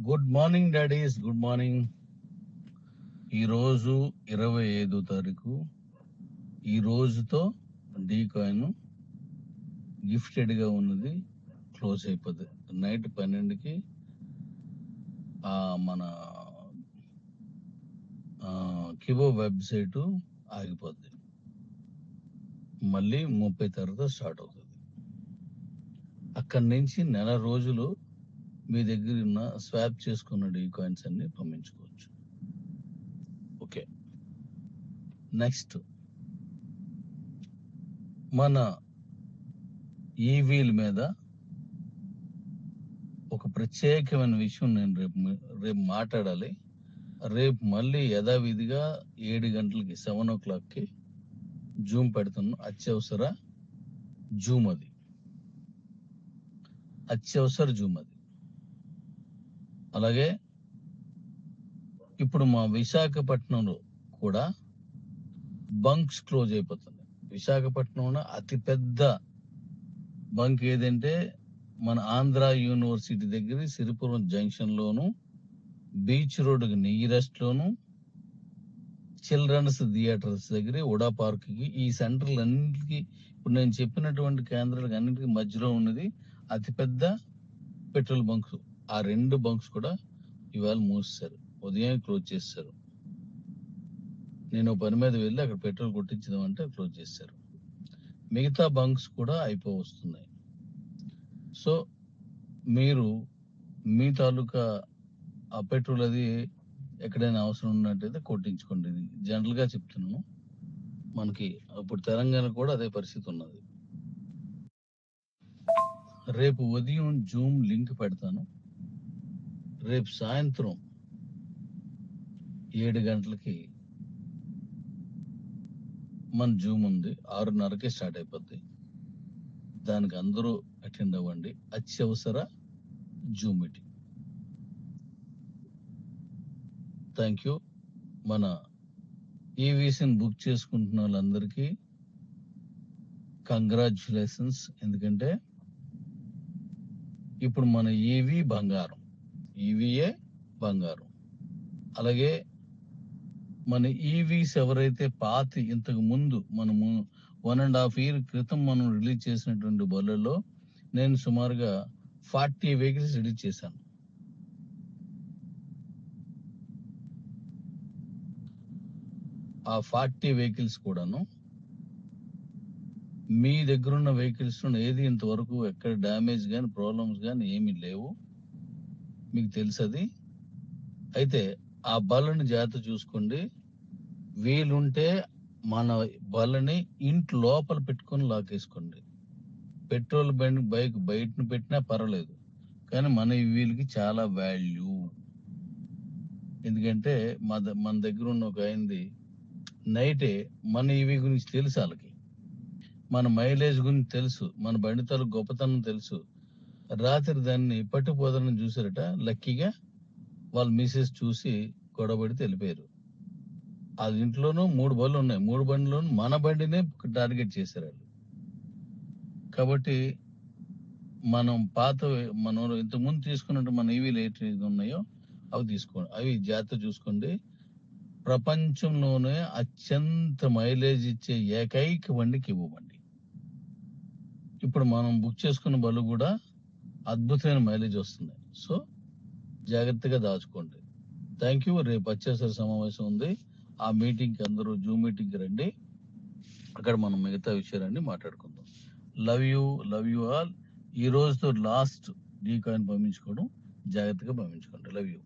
Good morning daddy's, good morning. ఈరోజు 25వ తారీఖు. ఈ రోజుతో డీ కాయిన్ గిఫ్టెడ్గా ఉన్నది క్లోజ్ అయిపోద్ది. నైట్ 12కి మన కిబో వెబ్సైటు ఆగిపోద్ది. మళ్ళీ 30 తర్వాత స్టార్ట్ అవుతుంది. అక్కడి నుంచి నెల రోజులు మీ దగ్గర ఉన్న స్వాప్ చేసుకున్న డీ కాయిన్స్ అన్ని పంపించుకోవచ్చు. ఓకే, నెక్స్ట్ మన ఈవీల మీద ఒక ప్రత్యేకమైన విషయం నేను రేపు మాట్లాడాలి. రేపు మళ్ళీ యథావిధిగా 7 గంటలకి 7 o'clockకి జూమ్ పెడుతున్నాను. అత్యవసర జూమ్ అది. అలాగే ఇప్పుడు మా విశాఖపట్నంలో కూడా బంక్స్ క్లోజ్ అయిపోతుంది. విశాఖపట్నంలో అతిపెద్ద బంక్ ఏదంటే మన ఆంధ్ర యూనివర్సిటీ దగ్గర సిరిపురం జంక్షన్లోను, బీచ్ రోడ్డుకి నియరెస్ట్లోను, చిల్డ్రన్స్ థియేటర్స్ దగ్గర, ఉడా పార్క్కి, ఈ సెంటర్లు అన్నింటికి ఇప్పుడు నేను చెప్పినటువంటి కేంద్రాలకు అన్నింటికి మధ్యలో ఉన్నది అతిపెద్ద పెట్రోల్ బంక్స్. ఆ 2 బంక్స్ కూడా ఇవాళ మూసేశారు, ఉదయం క్లోజ్ చేశారు. నేను పని మీద వెళ్ళి అక్కడ పెట్రోల్ కొట్టించదామంటే క్లోజ్ చేశారు. మిగతా బంక్స్ కూడా అయిపోవస్తున్నాయి. సో మీరు మీ తాలూకా ఆ పెట్రోల్ అది ఎక్కడైనా అవసరం ఉన్నట్టయితే కొట్టించుకోండి. ఇది జనరల్గా చెప్తున్నాను. మనకి ఇప్పుడు తెలంగాణ కూడా అదే పరిస్థితి ఉన్నది. రేపు ఉదయం జూమ్ లింక్ పెడతాను. రేపు సాయంత్రం 7 గంటలకి మన జూమ్ ఉంది. 6:30కే స్టార్ట్ అయిపోద్ది. దానికి అందరూ అటెండ్ అవ్వండి. అత్యవసర జూమ్ మీటింగ్. Thank you. మన ఈవీసీని బుక్ చేసుకుంటున్న వాళ్ళందరికీ కంగ్రాచ్యులేషన్స్. ఎందుకంటే ఇప్పుడు మన ఈవీయే బంగారం. అలాగే మన ఈవీస్ ఎవరైతే ఇంతకు ముందు మనము 1.5 year క్రితం మనం రిలీజ్ చేసినటువంటి బళ్ళల్లో నేను సుమారుగా 40 వెహికల్స్ రిలీజ్ చేశాను. ఆ 40 వెహికల్స్ కూడాను మీ దగ్గర ఉన్న వెహికల్స్ ఏది ఇంతవరకు ఎక్కడ డ్యామేజ్ కానీ ప్రాబ్లమ్స్ కానీ ఏమీ లేవు. మీకు తెలుసది. అయితే ఆ బళ్ళని జాగ్రత్త చూసుకోండి. వీలుంటే మన బళ్ళని ఇంటి లోపల పెట్టుకొని లాకేసుకోండి. పెట్రోల్ బైక్ బయటను పెట్టినా పర్వాలేదు, కానీ మన వీళ్ళకి చాలా వాల్యూ. ఎందుకంటే మన దగ్గర ఉన్న ఒక అయింది నైటే మన ఈవీ గురించి తెలుసు, వాళ్ళకి మన మైలేజ్ గురించి తెలుసు, మన బండి తాలూకు గొప్పతనం తెలుసు. రాత్రి దాన్ని పట్టుపోదని చూసారట. లక్కీగా వాళ్ళ మిసెస్ చూసి గొడవపడితే వెళ్ళిపోయారు. ఆ ఇంట్లోనూ 3 బండ్లు ఉన్నాయి. 3 బండ్లోనూ మన బండినే టార్గెట్ చేశారు వాళ్ళు. కాబట్టి మనం ఇంతకుముందు తీసుకున్నట్టు మన ఈవీలు ఏవి ఉన్నాయో అవి తీసుకోండి. అవి జాగ్రత్త చూసుకోండి. ప్రపంచంలోనే అత్యంత మైలేజ్ ఇచ్చే ఏకైక బండికి ఇవ్వబండి. ఇప్పుడు మనం బుక్ చేసుకున్న బళ్ళు కూడా అద్భుతమైన మైలేజ్ వస్తుంది. సో జాగ్రత్తగా దాచుకోండి. Thank you. రేపు అత్యవసర సమావేశం ఉంది. ఆ మీటింగ్కి అందరూ జూమ్ మీటింగ్కి రండి. అక్కడ మనం మిగతా విషయాలన్నీ మాట్లాడుకుందాం. Love you all. ఈ రోజుతో లాస్ట్ డీ కాయిన్ పంపించుకోవడం. జాగ్రత్తగా పంపించుకోండి. Love you.